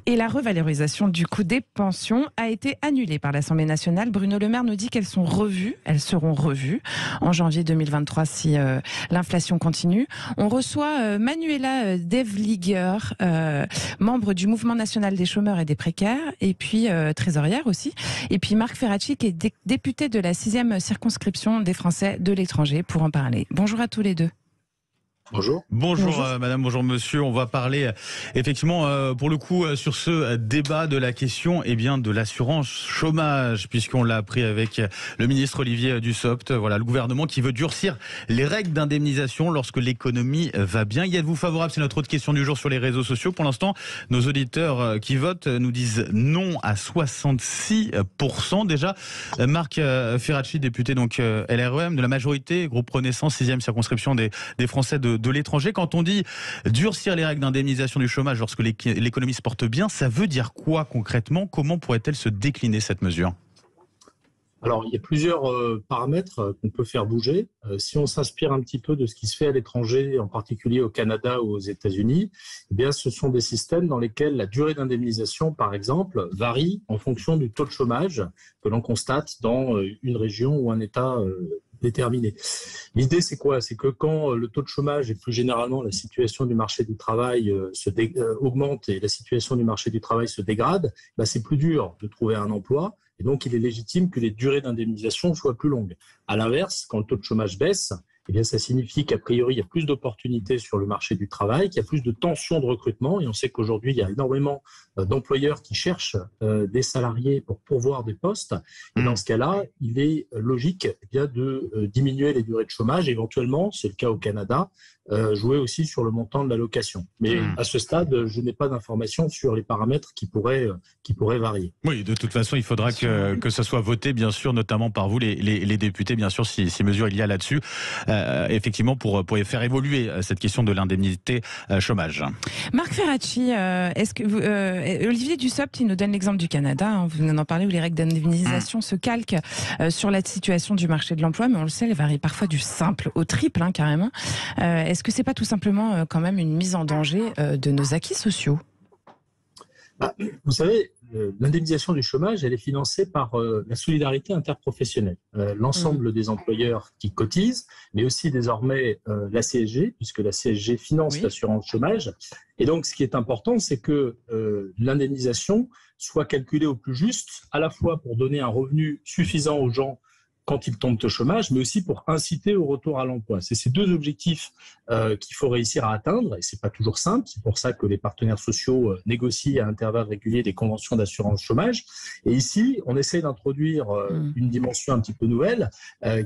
Et la revalorisation du coût des pensions a été annulée par l'Assemblée nationale. Bruno Le Maire nous dit qu'elles seront revues en janvier 2023 si l'inflation continue. On reçoit Manuela Devlieger, membre du Mouvement national des chômeurs et des précaires, et puis trésorière aussi, et puis Marc Ferracci, qui est député de la 6e circonscription des Français de l'étranger, pour en parler. Bonjour à tous les deux. Bonjour. Bonjour madame, bonjour monsieur. On va parler effectivement pour le coup sur ce débat de la question de l'assurance chômage, puisqu'on l'a appris avec le ministre Olivier Dussopt. Voilà, le gouvernement qui veut durcir les règles d'indemnisation lorsque l'économie va bien. Y êtes-vous favorable? C'est notre autre question du jour sur les réseaux sociaux. Pour l'instant, nos auditeurs qui votent nous disent non à 66%. Déjà, Marc Ferracci, député donc LREM de la majorité, groupe Renaissance, 6e circonscription des Français de l'étranger. Quand on dit durcir les règles d'indemnisation du chômage lorsque l'économie se porte bien, ça veut dire quoi concrètement? Comment pourrait-elle se décliner cette mesure? Alors, il y a plusieurs paramètres qu'on peut faire bouger. Si on s'inspire un petit peu de ce qui se fait à l'étranger, en particulier au Canada ou aux États-Unis, eh bien, ce sont des systèmes dans lesquels la durée d'indemnisation, par exemple, varie en fonction du taux de chômage que l'on constate dans une région ou un État déterminé. L'idée, c'est quoi? C'est que quand le taux de chômage et plus généralement la situation du marché du travail augmente et la situation du marché du travail se dégrade, c'est plus dur de trouver un emploi. Et donc, il est légitime que les durées d'indemnisation soient plus longues. À l'inverse, quand le taux de chômage baisse, eh bien, ça signifie qu'a priori, il y a plus d'opportunités sur le marché du travail, qu'il y a plus de tensions de recrutement. Et on sait qu'aujourd'hui, il y a énormément d'employeurs qui cherchent des salariés pour pourvoir des postes. Et dans ce cas-là, il est logique de diminuer les durées de chômage. Éventuellement, c'est le cas au Canada, jouer aussi sur le montant de l'allocation. Mais à ce stade, je n'ai pas d'informations sur les paramètres qui pourraient varier. Oui, de toute façon, il faudra que ça soit voté, bien sûr, notamment par vous, les députés, bien sûr, si mesure il y a là-dessus, effectivement, pour faire évoluer cette question de l'indemnité chômage. Marc Ferracci, est-ce que Olivier Dussopt, il nous donne l'exemple du Canada, vous en parlez, où les règles d'indemnisation se calquent sur la situation du marché de l'emploi, mais on le sait, elles varient parfois du simple au triple, carrément. Est-ce que c'est pas tout simplement quand même une mise en danger de nos acquis sociaux? Vous savez, l'indemnisation du chômage, elle est financée par la solidarité interprofessionnelle. L'ensemble des employeurs qui cotisent, mais aussi désormais la CSG, puisque la CSG finance l'assurance chômage. Et donc, ce qui est important, c'est que l'indemnisation soit calculée au plus juste, à la fois pour donner un revenu suffisant aux gens quand ils tombent au chômage, mais aussi pour inciter au retour à l'emploi. C'est ces deux objectifs qu'il faut réussir à atteindre, et c'est pas toujours simple. C'est pour ça que les partenaires sociaux négocient à intervalles réguliers des conventions d'assurance chômage. Et ici, on essaie d'introduire une dimension un petit peu nouvelle,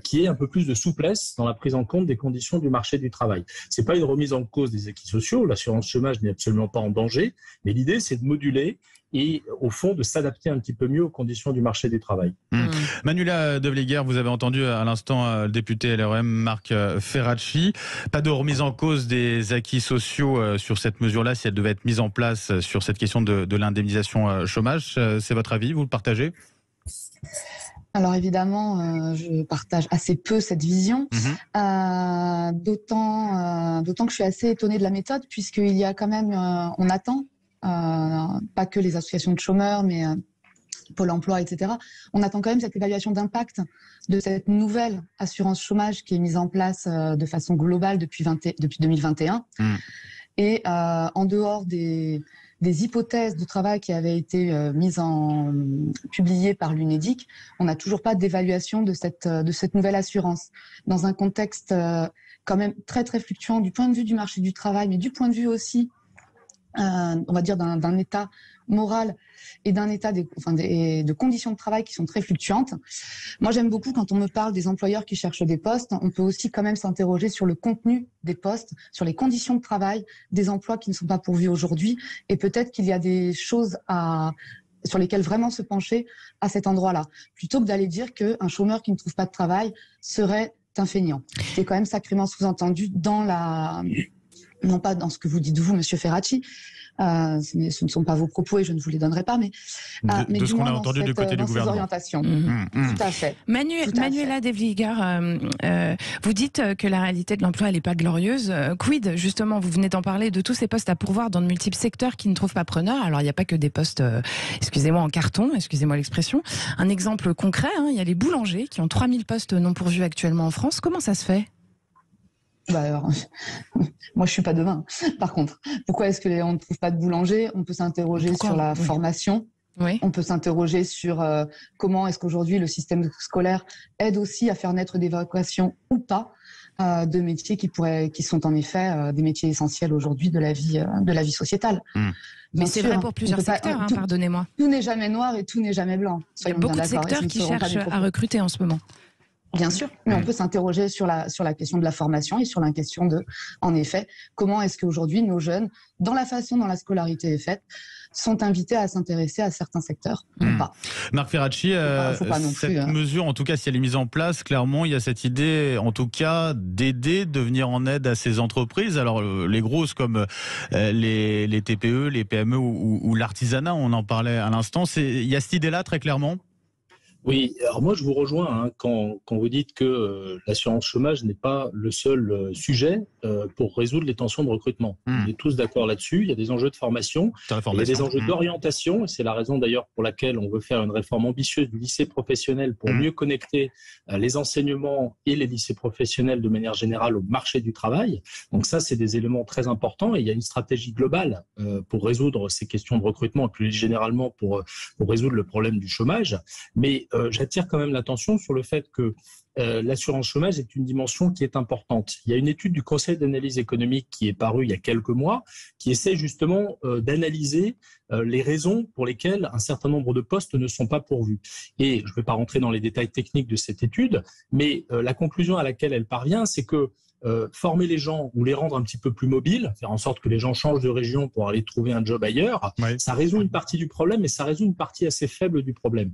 qui est un peu plus de souplesse dans la prise en compte des conditions du marché du travail. C'est pas une remise en cause des acquis sociaux. L'assurance chômage n'est absolument pas en danger, mais l'idée, c'est de moduler et au fond de s'adapter un petit peu mieux aux conditions du marché du travail. Manuela Devlieger, vous avez entendu à l'instant le député LREM Marc Ferracci. Pas de remise en cause des acquis sociaux sur cette mesure-là, si elle devait être mise en place sur cette question de l'indemnisation chômage. C'est votre avis, vous le partagez? Alors évidemment, je partage assez peu cette vision, d'autant que je suis assez étonnée de la méthode, puisqu'il y a quand même, on attend, pas que les associations de chômeurs, mais Pôle emploi, etc. On attend quand même cette évaluation d'impact de cette nouvelle assurance chômage qui est mise en place de façon globale depuis 2021. Et en dehors des hypothèses de travail qui avaient été publiées par l'UNEDIC, on n'a toujours pas d'évaluation de cette nouvelle assurance. Dans un contexte quand même très très fluctuant du point de vue du marché du travail, mais du point de vue aussi on va dire d'un état moral et d'un état de conditions de travail qui sont très fluctuantes. Moi, j'aime beaucoup quand on me parle des employeurs qui cherchent des postes, on peut aussi quand même s'interroger sur le contenu des postes, sur les conditions de travail des emplois qui ne sont pas pourvus aujourd'hui, et peut-être qu'il y a des choses sur lesquelles vraiment se pencher à cet endroit-là, plutôt que d'aller dire qu'un chômeur qui ne trouve pas de travail serait un feignant. C'est quand même sacrément sous-entendu dans non pas dans ce que vous dites vous, Monsieur Ferracci, Ce ne sont pas vos propos et je ne vous les donnerai pas, mais de ce qu'on a entendu du côté du gouvernement. Orientations. Tout à fait. Manuela Devlieger, vous dites que la réalité de l'emploi, elle n'est pas glorieuse. Quid, justement, vous venez d'en parler, de tous ces postes à pourvoir dans de multiples secteurs qui ne trouvent pas preneur. Alors, il n'y a pas que des postes, excusez-moi, en carton, excusez-moi l'expression. Un exemple concret, il y a les boulangers qui ont 3000 postes non pourvus actuellement en France. Comment ça se fait ? Alors, moi, je suis pas devin. Par contre, pourquoi est-ce qu'on ne trouve pas de boulanger ? On peut s'interroger sur la formation. Oui. On peut s'interroger sur comment est-ce qu'aujourd'hui le système scolaire aide aussi à faire naître des vocations ou pas de métiers qui sont en effet des métiers essentiels aujourd'hui de la vie sociétale. Mais c'est vrai pour plusieurs secteurs, pardonnez-moi. Tout n'est jamais noir et tout n'est jamais blanc. Il y a beaucoup de secteurs qui cherchent à recruter en ce moment. Bien sûr, mais on peut s'interroger sur la question de la formation et sur la question de, en effet, comment est-ce qu'aujourd'hui nos jeunes, dans la façon dont la scolarité est faite, sont invités à s'intéresser à certains secteurs ou pas. Marc Ferracci, cette mesure, en tout cas, si elle est mise en place, clairement, il y a cette idée, en tout cas, d'aider, de venir en aide à ces entreprises. Alors, les grosses comme les TPE, les PME ou l'artisanat, on en parlait à l'instant. Il y a cette idée-là, très clairement ? Oui, alors moi je vous rejoins quand vous dites que l'assurance chômage n'est pas le seul sujet pour résoudre les tensions de recrutement. On est tous d'accord là-dessus, il y a des enjeux de formation, il y a des enjeux d'orientation, et c'est la raison d'ailleurs pour laquelle on veut faire une réforme ambitieuse du lycée professionnel pour mieux connecter les enseignements et les lycées professionnels de manière générale au marché du travail. Donc ça, c'est des éléments très importants et il y a une stratégie globale pour résoudre ces questions de recrutement et plus généralement pour résoudre le problème du chômage. Mais j'attire quand même l'attention sur le fait que l'assurance chômage est une dimension qui est importante. Il y a une étude du Conseil d'analyse économique qui est parue il y a quelques mois, qui essaie justement d'analyser les raisons pour lesquelles un certain nombre de postes ne sont pas pourvus. Et je ne vais pas rentrer dans les détails techniques de cette étude, mais la conclusion à laquelle elle parvient, c'est que former les gens ou les rendre un petit peu plus mobiles, faire en sorte que les gens changent de région pour aller trouver un job ailleurs, ça résout une partie du problème, mais ça résout une partie assez faible du problème.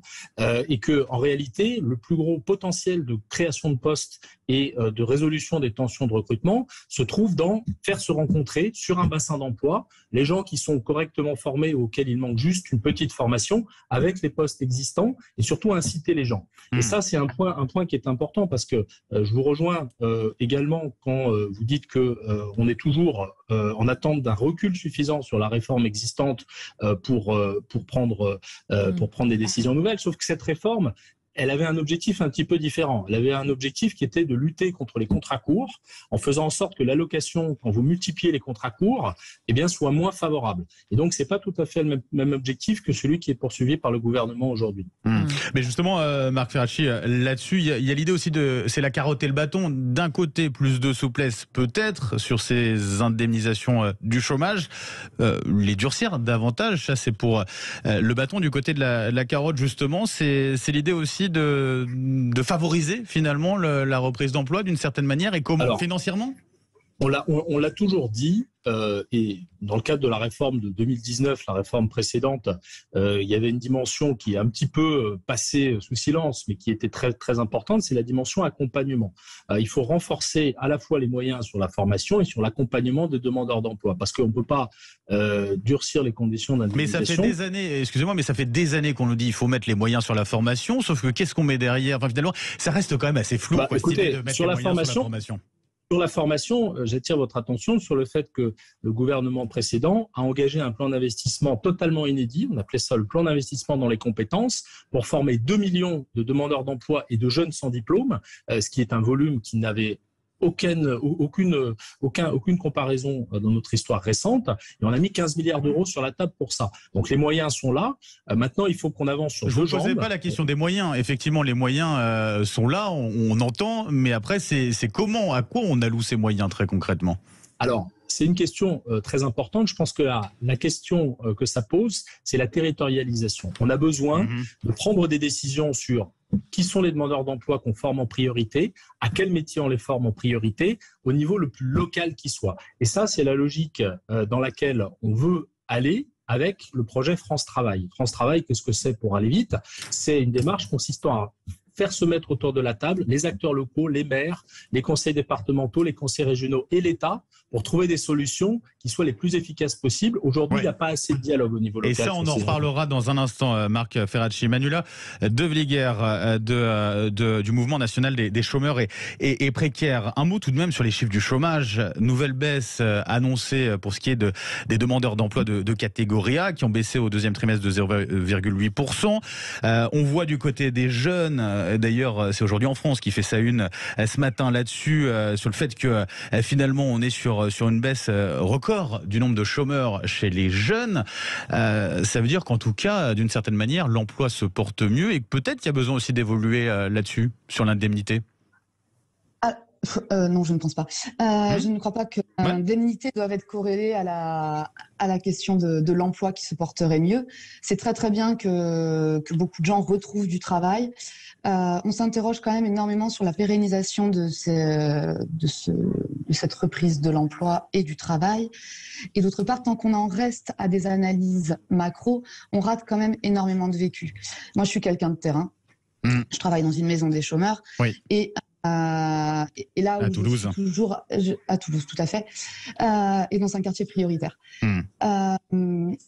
Et que, en réalité, le plus gros potentiel de création de postes et de résolution des tensions de recrutement se trouve dans faire se rencontrer sur un bassin d'emploi les gens qui sont correctement formés ou auxquels il manque juste une petite formation avec les postes existants et surtout inciter les gens. Et ça, c'est un point qui est important parce que je vous rejoins également quand vous dites que on est toujours en attente d'un recul suffisant sur la réforme existante pour prendre des décisions nouvelles. Sauf que cette réforme, elle avait un objectif un petit peu différent. Elle avait un objectif qui était de lutter contre les contrats courts en faisant en sorte que l'allocation, quand vous multipliez les contrats courts, eh bien, soit moins favorable. Et donc, c'est pas tout à fait le même objectif que celui qui est poursuivi par le gouvernement aujourd'hui. Mais justement, Marc Ferracci, là-dessus, il y a l'idée aussi c'est la carotte et le bâton. D'un côté, plus de souplesse peut-être sur ces indemnisations du chômage, les durcir davantage. Ça, c'est pour le bâton. Du côté de la carotte, justement, c'est l'idée aussi de favoriser finalement la reprise d'emploi d'une certaine manière et comment financièrement ? On l'a toujours dit, et dans le cadre de la réforme de 2019, la réforme précédente, il y avait une dimension qui est un petit peu passée sous silence, mais qui était très, très importante, c'est la dimension accompagnement. Il faut renforcer à la fois les moyens sur la formation et sur l'accompagnement des demandeurs d'emploi, parce qu'on ne peut pas durcir les conditions d'indemnisation. Mais ça fait des années, excusez-moi, mais ça fait des années qu'on nous dit qu'il faut mettre les moyens sur la formation, sauf que qu'est-ce qu'on met derrière ? Enfin, finalement, ça reste quand même assez flou. Écoutez, sur la formation, sur la formation, j'attire votre attention sur le fait que le gouvernement précédent a engagé un plan d'investissement totalement inédit, on appelait ça le plan d'investissement dans les compétences, pour former 2 millions de demandeurs d'emploi et de jeunes sans diplôme, ce qui est un volume qui n'avait aucune comparaison dans notre histoire récente, et on a mis 15 milliards d'euros sur la table pour ça. Donc les moyens sont là. Maintenant, il faut qu'on avance sur deux jambes. Je ne posais pas la question des moyens. Effectivement, les moyens sont là, on entend, mais après, c'est comment, à quoi on alloue ces moyens très concrètement ? Alors, c'est une question très importante. Je pense que la question que ça pose, c'est la territorialisation. On a besoin de prendre des décisions sur qui sont les demandeurs d'emploi qu'on forme en priorité, à quel métier on les forme en priorité, au niveau le plus local qui soit. Et ça, c'est la logique dans laquelle on veut aller avec le projet France Travail. France Travail, qu'est-ce que c'est pour aller vite ? C'est une démarche consistant à faire se mettre autour de la table les acteurs locaux, les maires, les conseils départementaux, les conseils régionaux et l'État pour trouver des solutions qui soient les plus efficaces possibles. Aujourd'hui, il n'y a pas assez de dialogue au niveau local. Et ça, on en reparlera dans un instant, Marc Ferracci. Manuela Devliguer du Mouvement national des chômeurs et précaires. Un mot tout de même sur les chiffres du chômage. Nouvelle baisse annoncée pour ce qui est des demandeurs d'emploi de catégorie A qui ont baissé au deuxième trimestre de 0,8%. On voit du côté des jeunes, d'ailleurs c'est aujourd'hui en France qui fait sa une ce matin là-dessus, sur le fait que finalement on est sur une baisse record du nombre de chômeurs chez les jeunes. Ça veut dire qu'en tout cas, d'une certaine manière, l'emploi se porte mieux et peut-être qu'il y a besoin aussi d'évoluer là-dessus, sur l'indemnité. Non, je ne pense pas. Je ne crois pas que l'indemnité doive être corrélée à la question de l'emploi qui se porterait mieux. C'est très très bien que beaucoup de gens retrouvent du travail. On s'interroge quand même énormément sur la pérennisation de cette reprise de l'emploi et du travail. Et d'autre part, tant qu'on en reste à des analyses macro, on rate quand même énormément de vécu. Moi, je suis quelqu'un de terrain. Je travaille dans une maison des chômeurs. Oui. Et là où à Toulouse. je suis toujours à Toulouse, tout à fait, et dans un quartier prioritaire.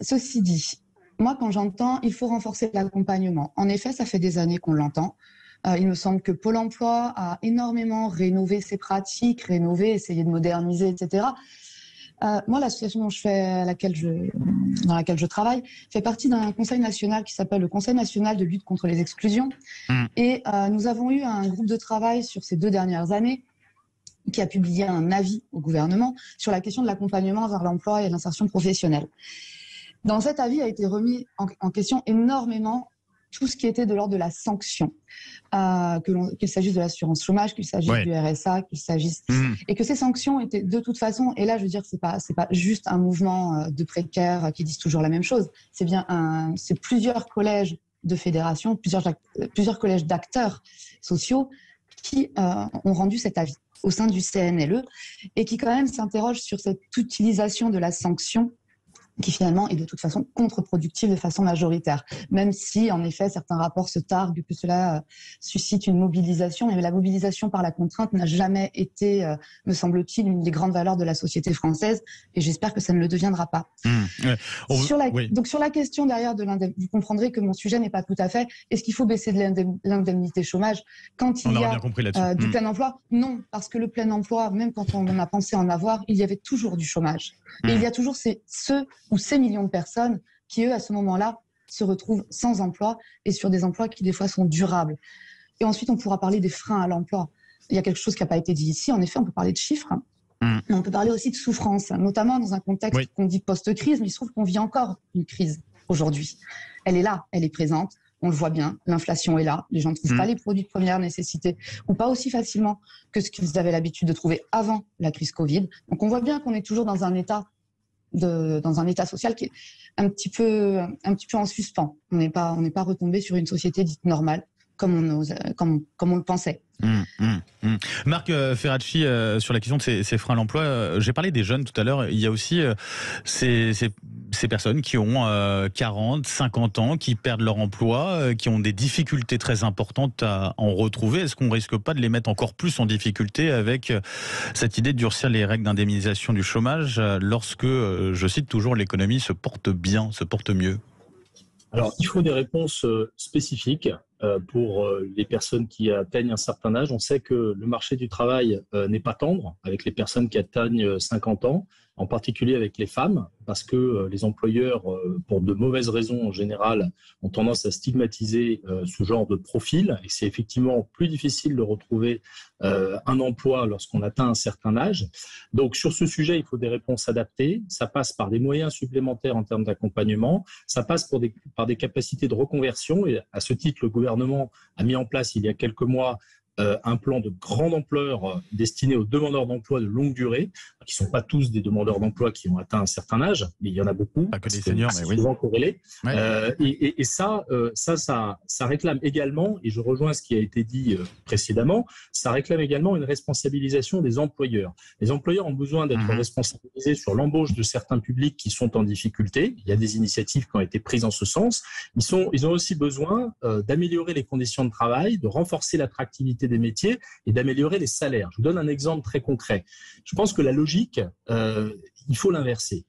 Ceci dit, moi, quand j'entends, il faut renforcer l'accompagnement. En effet, ça fait des années qu'on l'entend. Il me semble que Pôle emploi a énormément rénové ses pratiques, essayé de moderniser, etc. Moi, l'association dans laquelle je travaille fait partie d'un conseil national qui s'appelle le Conseil national de lutte contre les exclusions. Et nous avons eu un groupe de travail sur ces 2 dernières années qui a publié un avis au gouvernement sur la question de l'accompagnement vers l'emploi et l'insertion professionnelle. Dans cet avis a été remis en question énormément tout ce qui était de l'ordre de la sanction, qu'il s'agisse de l'assurance chômage, qu'il s'agisse du RSA, qu'il s'agisse... Et que ces sanctions étaient de toute façon, et là je veux dire c'est pas juste un mouvement de précaires qui disent toujours la même chose, c'est plusieurs collèges de fédérations, plusieurs collèges d'acteurs sociaux qui ont rendu cet avis au sein du CNLE et qui quand même s'interrogent sur cette utilisation de la sanction qui finalement est de toute façon contre-productive de façon majoritaire. Même si, en effet, certains rapports se targuent que cela suscite une mobilisation, mais la mobilisation par la contrainte n'a jamais été, me semble-t-il, une des grandes valeurs de la société française, et j'espère que ça ne le deviendra pas. Donc sur la question derrière de l'indemnité, vous comprendrez que mon sujet n'est pas tout à fait est-ce qu'il faut baisser de l'indemnité chômage quand il y a du plein emploi? Non, parce que le plein emploi, même quand on en a pensé en avoir, il y avait toujours du chômage. Et il y a toujours ceux ou ces millions de personnes qui, eux, à ce moment-là, se retrouvent sans emploi et sur des emplois qui, des fois, sont durables. Et ensuite, on pourra parler des freins à l'emploi. Il y a quelque chose qui n'a pas été dit ici. En effet, on peut parler de chiffres, mais on peut parler aussi de souffrance, notamment dans un contexte qu'on dit post-crise, mais il se trouve qu'on vit encore une crise aujourd'hui. Elle est là, elle est présente. On le voit bien, l'inflation est là, les gens ne trouvent pas les produits de première nécessité ou pas aussi facilement que ce qu'ils avaient l'habitude de trouver avant la crise Covid. Donc on voit bien qu'on est toujours dans un état social qui est un petit peu en suspens. On n'est pas retombé sur une société dite normale comme on le pensait. Marc Ferracci, sur la question de ces freins à l'emploi, j'ai parlé des jeunes tout à l'heure, il y a aussi ces personnes qui ont 40, 50 ans, qui perdent leur emploi, qui ont des difficultés très importantes à en retrouver. Est-ce qu'on ne risque pas de les mettre encore plus en difficulté avec cette idée de durcir les règles d'indemnisation du chômage lorsque, je cite toujours, l'économie se porte bien, se porte mieux? Alors, il faut des réponses spécifiques pour les personnes qui atteignent un certain âge. On sait que le marché du travail n'est pas tendre avec les personnes qui atteignent 50 ans, en particulier avec les femmes, parce que les employeurs, pour de mauvaises raisons en général, ont tendance à stigmatiser ce genre de profil. Et c'est effectivement plus difficile de retrouver un emploi lorsqu'on atteint un certain âge. Donc sur ce sujet, il faut des réponses adaptées. Ça passe par des moyens supplémentaires en termes d'accompagnement. Ça passe par des capacités de reconversion. Et à ce titre, le gouvernement a mis en place il y a quelques mois un plan de grande ampleur destiné aux demandeurs d'emploi de longue durée, qui ne sont pas tous des demandeurs d'emploi qui ont atteint un certain âge, mais il y en a beaucoup. Pas que des seniors, mais oui. Souvent corrélés. Et ça réclame également, et je rejoins ce qui a été dit précédemment, ça réclame également une responsabilisation des employeurs. Les employeurs ont besoin d'être responsabilisés sur l'embauche de certains publics qui sont en difficulté. Il y a des initiatives qui ont été prises en ce sens. Ils ont aussi besoin d'améliorer les conditions de travail, de renforcer l'attractivité des métiers et d'améliorer les salaires. Je vous donne un exemple très concret. Je pense que la logique, il faut l'inverser.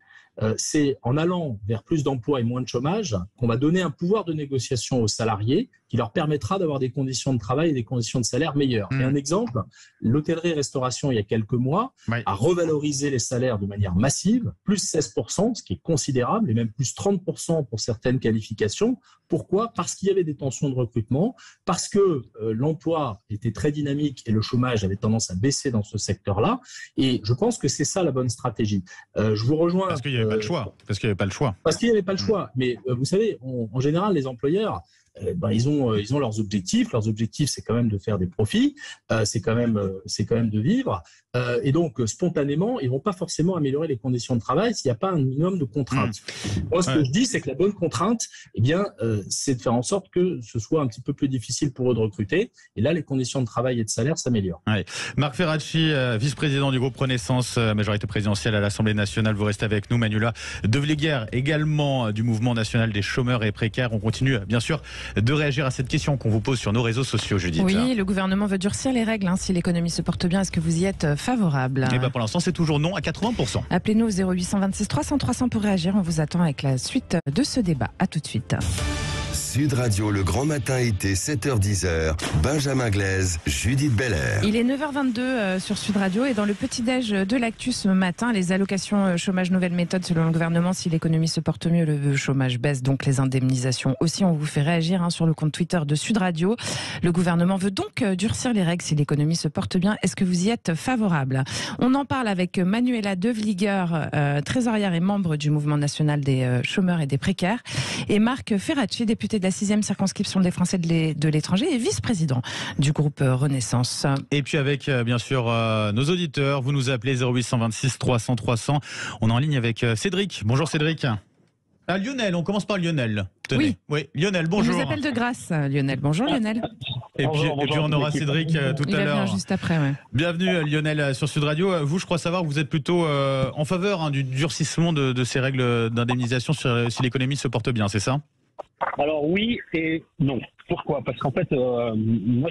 C'est en allant vers plus d'emplois et moins de chômage qu'on va donner un pouvoir de négociation aux salariés qui leur permettra d'avoir des conditions de travail et des conditions de salaire meilleures. Et un exemple, l'hôtellerie-restauration, il y a quelques mois, a revalorisé les salaires de manière massive, plus 16%, ce qui est considérable, et même plus 30% pour certaines qualifications. Pourquoi ? Parce qu'il y avait des tensions de recrutement, parce que l'emploi était très dynamique et le chômage avait tendance à baisser dans ce secteur-là. Et je pense que c'est ça la bonne stratégie. Je vous rejoins. Parce qu'il n'y avait pas le choix. Parce qu'il n'y avait pas le choix. Parce qu'il n'y avait pas le choix. Mais vous savez, en général, les employeurs, ils ont leurs objectifs. Leurs objectifs, c'est quand même de faire des profits, c'est quand même de vivre. Et donc, spontanément, ils vont pas forcément améliorer les conditions de travail s'il n'y a pas un minimum de contraintes. Moi, ce que je dis, c'est que la bonne contrainte, c'est de faire en sorte que ce soit un petit peu plus difficile pour eux de recruter. Et là, les conditions de travail et de salaire s'améliorent. Ouais. Marc Ferracci, vice-président du groupe Renaissance, majorité présidentielle à l'Assemblée nationale, vous restez avec nous. Manuela Devléguer, également du mouvement national des chômeurs et précaires. On continue, bien sûr, de réagir à cette question qu'on vous pose sur nos réseaux sociaux, Judith. Oui, le gouvernement veut durcir les règles. Si l'économie se porte bien, est-ce que vous y êtes favorable ? Et pour l'instant, c'est toujours non à 80%. Appelez-nous au 0826 300 300 pour réagir. On vous attend avec la suite de ce débat. À tout de suite. Sud Radio, le grand matin été, 7h-10h, Benjamin Glaise, Judith Belair. Il est 9h22 sur Sud Radio et dans le petit-déj de l'actu ce matin, les allocations chômage nouvelle méthode selon le gouvernement. Si l'économie se porte mieux, le chômage baisse, donc les indemnisations aussi. On vous fait réagir sur le compte Twitter de Sud Radio. Le gouvernement veut donc durcir les règles si l'économie se porte bien. Est-ce que vous y êtes favorable ? On en parle avec Manuela Devléguer, trésorière et membre du mouvement national des chômeurs et des précaires, et Marc Ferracci, député de la 6e circonscription des Français de l'étranger et vice-président du groupe Renaissance. Et puis avec bien sûr nos auditeurs, vous nous appelez 0826 300 300. On est en ligne avec Cédric. Bonjour Cédric. Ah, Lionel, on commence par Lionel. Tenez. Oui, Lionel, bonjour. Il nous appelle de grâce, Lionel. Bonjour Lionel. Et puis on aura Cédric tout à l'heure. Juste après, ouais. Bienvenue Lionel sur Sud Radio. Vous, je crois savoir que vous êtes plutôt en faveur du durcissement de ces règles d'indemnisation si l'économie se porte bien, c'est ça ? Alors oui et non. Pourquoi ? Parce qu'en fait, moi,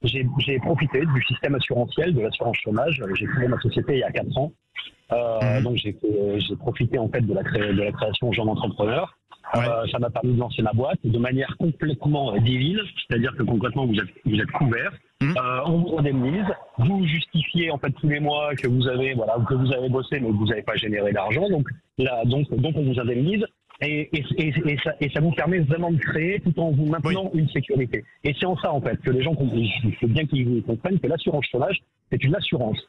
j'ai profité du système assurantiel, de l'assurance chômage. J'ai créé ma société il y a 4 ans. Donc j'ai profité en fait de la création jeune entrepreneur. Ça m'a permis de lancer ma boîte de manière complètement divine, c'est-à-dire que concrètement vous êtes couvert. On vous indemnise, vous justifiez en fait tous les mois que vous avez bossé mais que vous n'avez pas généré d'argent, donc on vous indemnise. Et ça vous permet vraiment de créer tout en vous maintenant une sécurité. Et c'est en ça en fait que les gens comprennent, il faut bien qu'ils comprennent que l'assurance chômage c'est une assurance,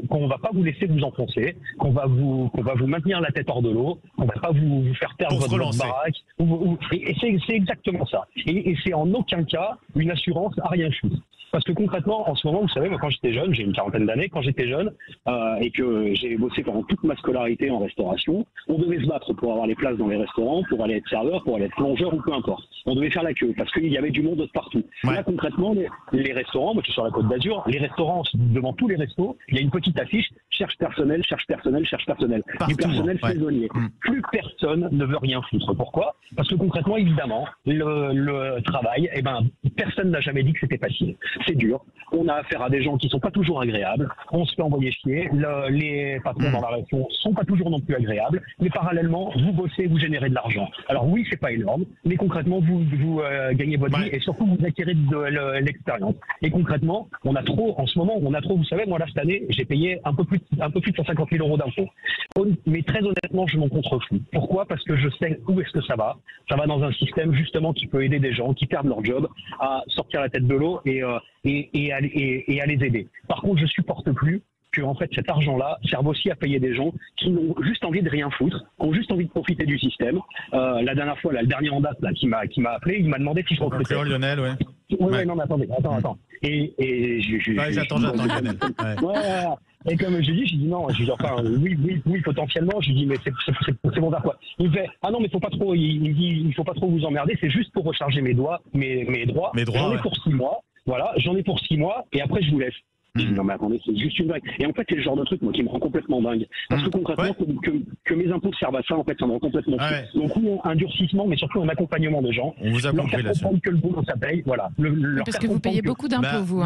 qu'on va pas vous laisser vous enfoncer, qu'on va vous maintenir la tête hors de l'eau, qu'on va pas vous faire perdre votre baraque. Et c'est exactement ça. Et c'est en aucun cas une assurance à rien foutre. Parce que concrètement, en ce moment, vous savez, moi quand j'étais jeune, j'ai une 40aine d'années, quand j'étais jeune et que j'ai bossé pendant toute ma scolarité en restauration, on devait se battre pour avoir les places dans les restaurants, pour aller être serveur, pour aller être plongeur ou peu importe. On devait faire la queue parce qu'il y avait du monde de partout. Là, concrètement, les restaurants, moi je suis sur la Côte d'Azur, les restaurants, devant tous les restos, il y a une petite affiche cherche personnel, cherche personnel, cherche personnel. Du personnel saisonnier. Plus personne ne veut rien foutre. Pourquoi ? Parce que concrètement, évidemment, le travail, personne n'a jamais dit que c'était facile. C'est dur. On a affaire à des gens qui sont pas toujours agréables. On se fait envoyer chier. Les patrons dans la région sont pas toujours non plus agréables. Mais parallèlement, vous bossez, vous générez de l'argent. Alors oui, c'est pas énorme, mais concrètement, vous gagnez votre vie et surtout vous acquérez de l'expérience. Et concrètement, en ce moment, vous savez, moi là cette année, j'ai payé un peu plus de 150 000 euros d'impôts. Mais très honnêtement, je m'en contrefous. Pourquoi ? Parce que je sais où est-ce que ça va. Ça va dans un système justement qui peut aider des gens qui perdent leur job à sortir la tête de l'eau et à les aider. Par contre, je supporte plus que en fait cet argent-là serve aussi à payer des gens qui ont juste envie de rien foutre, qui ont juste envie de profiter du système. La dernière fois, le dernier en date qui m'a appelé, il m'a demandé si je recrutais. Lionel, Non, mais attends. J'attends, Lionel. Et comme je dis non, oui, potentiellement, je dis mais c'est bon vers quoi ? Il me fait non mais faut pas trop, il faut pas trop vous emmerder, c'est juste pour recharger mes droits. J'en ai pour 6 mois. Voilà, j'en ai pour 6 mois et après je vous laisse. Je dis, non mais attendez, c'est juste une blague. Et en fait, c'est le genre de truc moi qui me rend complètement dingue. Parce que concrètement, que mes impôts servent à ça, en fait, ça me rend complètement fou. Donc oui, un durcissement, mais surtout un accompagnement des gens. On vous a compris là-dessus. Comprendre que le boulot ça paye, voilà. Parce que vous payez beaucoup d'impôts, vous.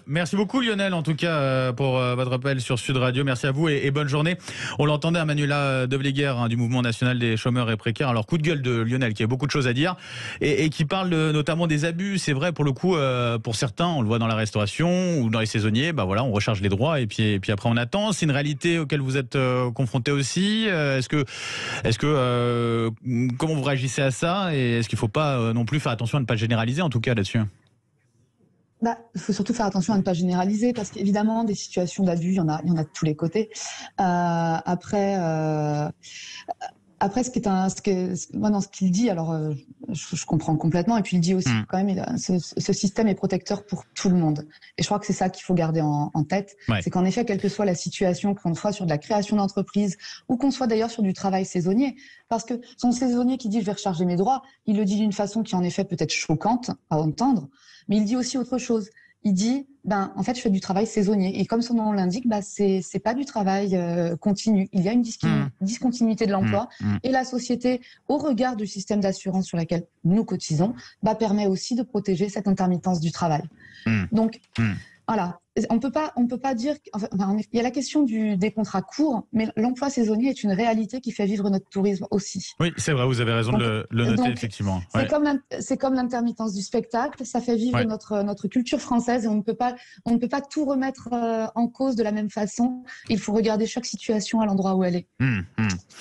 Merci beaucoup Lionel, en tout cas, pour votre appel sur Sud Radio. Merci à vous et bonne journée. On l'entendait à Manuela Devléguer du Mouvement national des chômeurs et précaires. Alors coup de gueule de Lionel qui a beaucoup de choses à dire et qui parle notamment des abus. C'est vrai pour le coup, pour certains, on le voit dans la restauration ou dans les saisonniers, voilà, on recharge les droits et puis après on attend. C'est une réalité auquel vous êtes confronté aussi. Est-ce que comment vous réagissez à ça et est-ce qu'il ne faut pas non plus faire attention à ne pas généraliser en tout cas là-dessus? Il faut surtout faire attention à ne pas généraliser parce qu'évidemment, des situations d'abus, il y en a de tous les côtés. Après, ce qu'il dit, alors je comprends complètement. Et puis il dit aussi quand même, ce système est protecteur pour tout le monde. Et je crois que c'est ça qu'il faut garder en tête. Ouais. C'est qu'en effet, quelle que soit la situation, qu'on soit sur de la création d'entreprise ou qu'on soit d'ailleurs sur du travail saisonnier, parce que son saisonnier qui dit je vais recharger mes droits, il le dit d'une façon qui en effet peut être choquante à entendre, mais il dit aussi autre chose. Il dit, en fait, je fais du travail saisonnier. Et comme son nom l'indique, c'est pas du travail continu. Il y a une discontinuité de l'emploi. Et la société, au regard du système d'assurance sur lequel nous cotisons, permet aussi de protéger cette intermittence du travail. Donc, voilà. On peut pas dire. Il y a la question des contrats courts, mais l'emploi saisonnier est une réalité qui fait vivre notre tourisme aussi. Oui, c'est vrai, vous avez raison de le noter, effectivement. Ouais. C'est comme l'intermittence du spectacle, ça fait vivre notre culture française et on ne peut pas tout remettre en cause de la même façon. Il faut regarder chaque situation à l'endroit où elle est.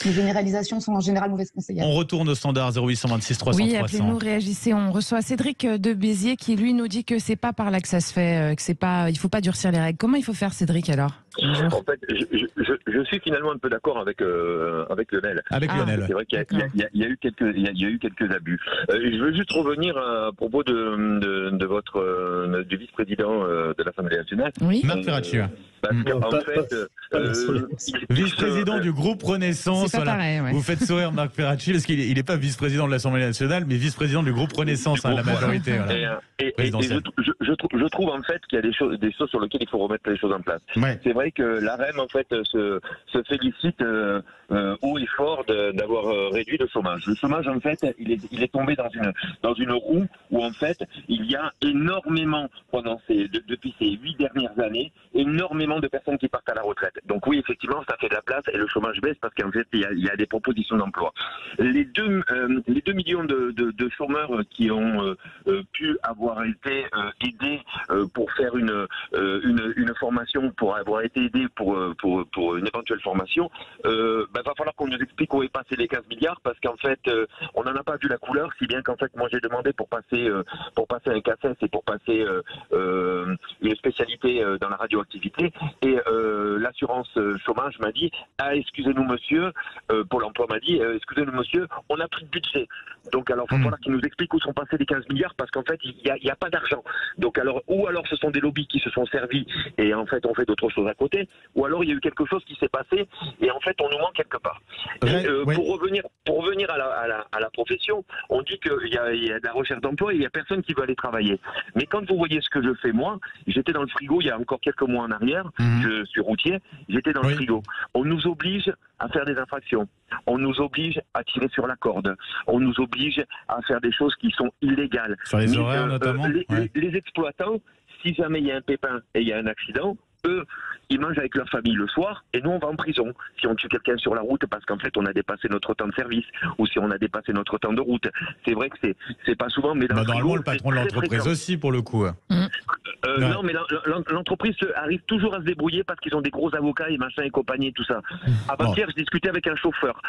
Les généralisations sont en général mauvaises conseillères. On retourne au standard 0826 300 oui, 300. appelez-nous, réagissez. On reçoit Cédric de Béziers qui lui nous dit que c'est pas par là que ça se fait, que c'est pas, il faut pas durcir les règles. Comment il faut faire, Cédric, alors? En fait, je suis finalement un peu d'accord avec Lionel. Lionel. C'est vrai qu'il y a eu quelques abus. Je veux juste revenir à propos de votre du vice-président de l'Assemblée nationale. Oui. Marc Ferracci. Parce qu'en fait, vice-président du groupe Renaissance. C'est pas pareil, ouais. Vous faites sourire Marc Ferracci parce qu'il n'est pas vice-président de l'Assemblée nationale, mais vice-président du groupe Renaissance, la majorité. Et je trouve en fait qu'il y a des choses sur lesquelles il faut remettre les choses en place. Ouais. C'est vrai que l'AREM en fait se félicite haut et fort d'avoir réduit le chômage. Le chômage en fait, il est tombé dans une roue où en fait il y a énormément depuis ces 8 dernières années énormément de personnes qui partent à la retraite. Donc oui, effectivement, ça fait de la place et le chômage baisse parce qu'en fait, il y a des propositions d'emploi. Les 2 millions de chômeurs qui ont pu avoir été aidés pour faire une formation, pour avoir été aidés pour une éventuelle formation, va falloir qu'on nous explique où est passé les 15 milliards parce qu'en fait, on n'en a pas vu la couleur, si bien qu'en fait, moi j'ai demandé pour passer un CACES et pour passer une spécialité dans la radioactivité et l'assurance chômage m'a dit excusez-nous monsieur, Pôle emploi m'a dit excusez-nous monsieur, on a pris de budget. Donc alors il va falloir qu'ils nous expliquent où sont passés les 15 milliards parce qu'en fait il y a pas d'argent. Donc alors ce sont des lobbies qui se sont servis et en fait on fait d'autres choses à côté, ou alors il y a eu quelque chose qui s'est passé et en fait on nous manque quelque part. Et, pour revenir à la profession, on dit qu'il y a de la recherche d'emploi et il n'y a personne qui veut aller travailler. Mais quand vous voyez ce que je fais moi, j'étais dans le frigo il y a encore quelques mois en arrière, je suis routier, j'étais dans le frigo. On nous oblige à faire des infractions, on nous oblige à tirer sur la corde, on nous oblige à faire des choses qui sont illégales. Sur les horaires notamment. Les exploitants, si jamais il y a un pépin et il y a un accident, eux, ils mangent avec leur famille le soir et nous on va en prison si on tue quelqu'un sur la route parce qu'en fait on a dépassé notre temps de service ou si on a dépassé notre temps de route. C'est vrai que c'est pas souvent, mais normalement le patron de l'entreprise aussi pour le coup. Non, mais l'entreprise arrive toujours à se débrouiller parce qu'ils ont des gros avocats et machin et compagnie et tout ça. Avant-hier, je discutais avec un chauffeur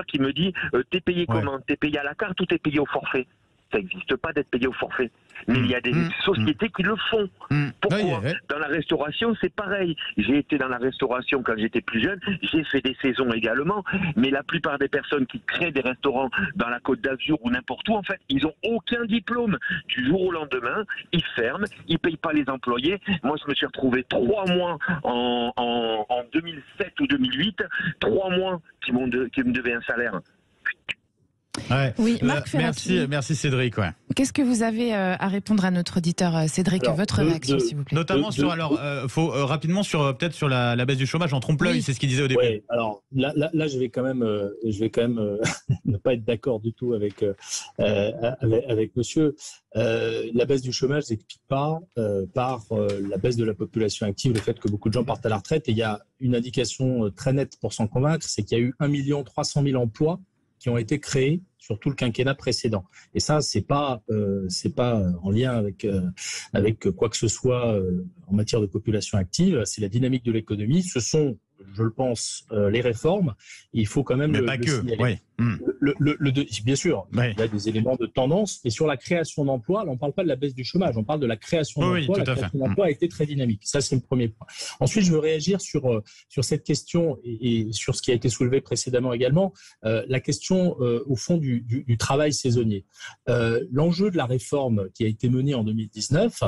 qui me dit t'es payé comment? T'es payé à la carte ou t'es payé au forfait? Ça n'existe pas d'être payé au forfait. Mais il y a des sociétés qui le font. Pourquoi? Dans la restauration, c'est pareil. J'ai été dans la restauration quand j'étais plus jeune. J'ai fait des saisons également. Mais la plupart des personnes qui créent des restaurants dans la Côte d'Azur ou n'importe où, en fait, ils n'ont aucun diplôme. Du jour au lendemain, ils ferment, ils ne payent pas les employés. Moi, je me suis retrouvé 3 mois en 2007 ou 2008, 3 mois qui me devaient un salaire. Ouais. Oui, Marc Ferracci. Merci Cédric. Ouais. Qu'est-ce que vous avez à répondre à notre auditeur Cédric? Votre réaction, s'il vous plaît. Notamment faut rapidement peut-être sur la baisse du chômage en trompe-l'œil, c'est ce qu'il disait au début. Oui, alors là, je vais quand même ne pas être d'accord du tout avec monsieur. La baisse du chômage ne s'explique pas par la baisse de la population active, le fait que beaucoup de gens partent à la retraite. Et il y a une indication très nette pour s'en convaincre, c'est qu'il y a eu 1 300 000 emplois qui ont été créés sur tout le quinquennat précédent. Et ça, c'est pas en lien avec quoi que ce soit en matière de population active. C'est la dynamique de l'économie. Ce sont, je le pense, les réformes. Il faut quand même le signaler. Oui. Bien sûr, il y a des éléments de tendance. Et sur la création d'emplois, là, on ne parle pas de la baisse du chômage, on parle de la création d'emplois. La création d'emplois a été très dynamique. Ça, c'est le premier point. Ensuite, je veux réagir sur cette question et sur ce qui a été soulevé précédemment également, la question au fond du travail saisonnier. L'enjeu de la réforme qui a été menée en 2019,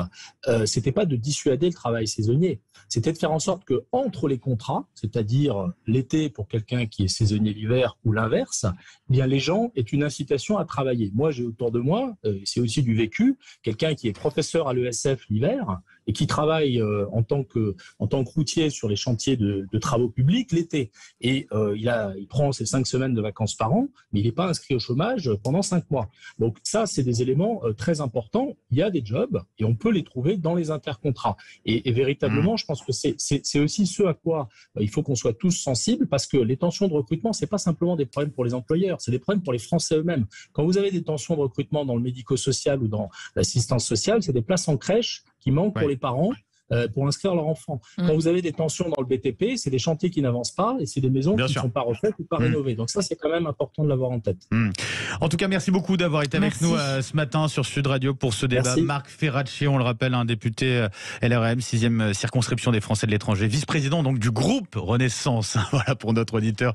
c'était pas de dissuader le travail saisonnier, c'était de faire en sorte que entre les contrats, c'est-à-dire l'été pour quelqu'un qui est saisonnier l'hiver ou l'inverse, eh bien les gens aient une incitation à travailler. Moi, j'ai autour de moi, c'est aussi du vécu, quelqu'un qui est professeur à l'ESF l'hiver et qui travaille en tant que routier sur les chantiers de travaux publics l'été. Et il prend ses 5 semaines de vacances par an, mais il n'est pas inscrit au chômage pendant 5 mois. Donc ça, c'est des éléments très importants. Il y a des jobs et on peut les trouver dans les intercontrats. Et véritablement, je pense que c'est aussi ce à quoi il faut qu'on soit tous sensibles, parce que les tensions de recrutement, c'est pas simplement des problèmes pour les employeurs, c'est des problèmes pour les Français eux-mêmes. Quand vous avez des tensions de recrutement dans le médico-social ou dans l'assistance sociale, c'est des places en crèche qui manquent pour les parents pour inscrire leur enfant. Quand vous avez des tensions dans le BTP, c'est des chantiers qui n'avancent pas et c'est des maisons qui ne sont pas refaites ou pas rénovées. Donc ça, c'est quand même important de l'avoir en tête. En tout cas, merci beaucoup d'avoir été avec nous ce matin sur Sud Radio pour ce débat. Marc Ferracci, on le rappelle, un député LREM, 6e circonscription des Français de l'étranger, vice-président donc du groupe Renaissance. Voilà pour notre auditeur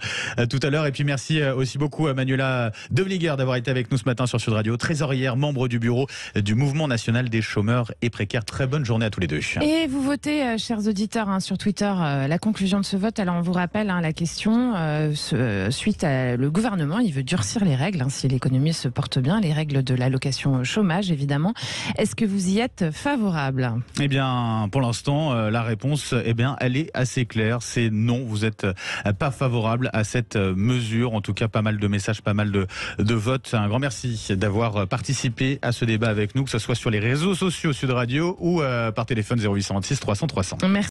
tout à l'heure. Et puis merci aussi beaucoup à Manuela Devlieger d'avoir été avec nous ce matin sur Sud Radio, trésorière, membre du bureau du Mouvement national des chômeurs et précaires. Très bonne journée à tous les deux. Et vous votez, chers auditeurs, sur Twitter, la conclusion de ce vote. Alors on vous rappelle la question, suite à le gouvernement, il veut durcir les règles, si l'économie se porte bien, les règles de l'allocation chômage évidemment. Est-ce que vous y êtes favorable? Eh bien, pour l'instant, la réponse, elle est assez claire. C'est non, vous n'êtes pas favorable à cette mesure. En tout cas, pas mal de messages, pas mal de votes. Un grand merci d'avoir participé à ce débat avec nous, que ce soit sur les réseaux sociaux Sud Radio ou par téléphone 0826 300 300. Merci.